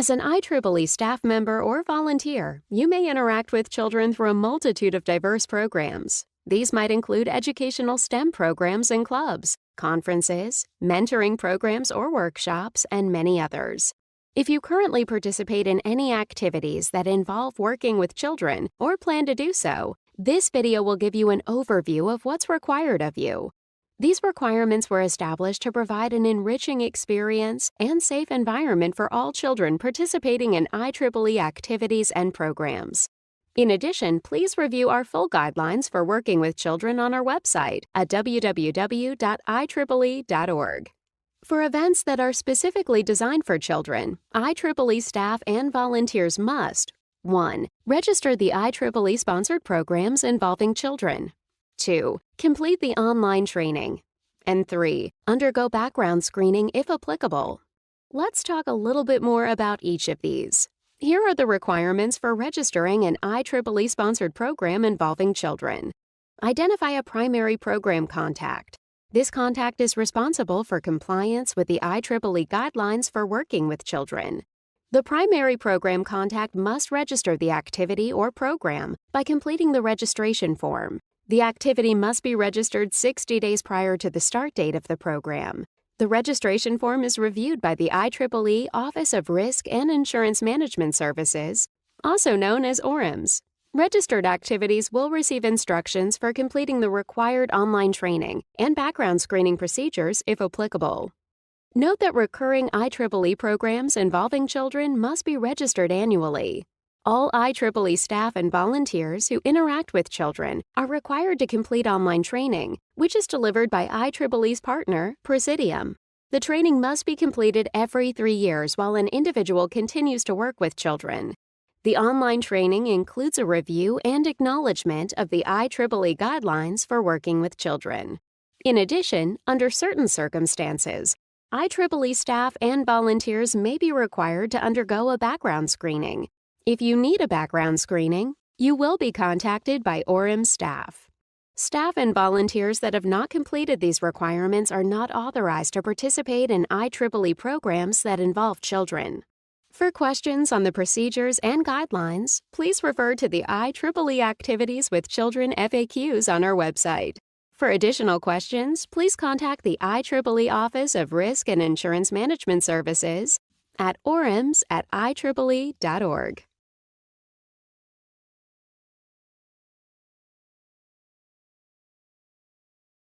As an IEEE staff member or volunteer, you may interact with children through a multitude of diverse programs. These might include educational STEM programs and clubs, conferences, mentoring programs or workshops, and many others. If you currently participate in any activities that involve working with children or plan to do so, this video will give you an overview of what's required of you. These requirements were established to provide an enriching experience and safe environment for all children participating in IEEE activities and programs. In addition, please review our full guidelines for working with children on our website at www.ieee.org. For events that are specifically designed for children, IEEE staff and volunteers must 1. Register the IEEE-sponsored programs involving children. 2. Complete the online training. And 3. Undergo background screening if applicable. Let's talk a little bit more about each of these. Here are the requirements for registering an IEEE-sponsored program involving children. Identify a primary program contact. This contact is responsible for compliance with the IEEE guidelines for working with children. The primary program contact must register the activity or program by completing the registration form. The activity must be registered 60 days prior to the start date of the program. The registration form is reviewed by the IEEE Office of Risk and Insurance Management Services, also known as ORIMS. Registered activities will receive instructions for completing the required online training and background screening procedures if applicable. Note that recurring IEEE programs involving children must be registered annually. All IEEE staff and volunteers who interact with children are required to complete online training, which is delivered by IEEE's partner, Presidium. The training must be completed every 3 years while an individual continues to work with children. The online training includes a review and acknowledgement of the IEEE guidelines for working with children. In addition, under certain circumstances, IEEE staff and volunteers may be required to undergo a background screening. If you need a background screening, you will be contacted by ORIM staff. Staff and volunteers that have not completed these requirements are not authorized to participate in IEEE programs that involve children. For questions on the procedures and guidelines, please refer to the IEEE Activities with Children FAQs on our website. For additional questions, please contact the IEEE Office of Risk and Insurance Management Services at orims@ieee.org.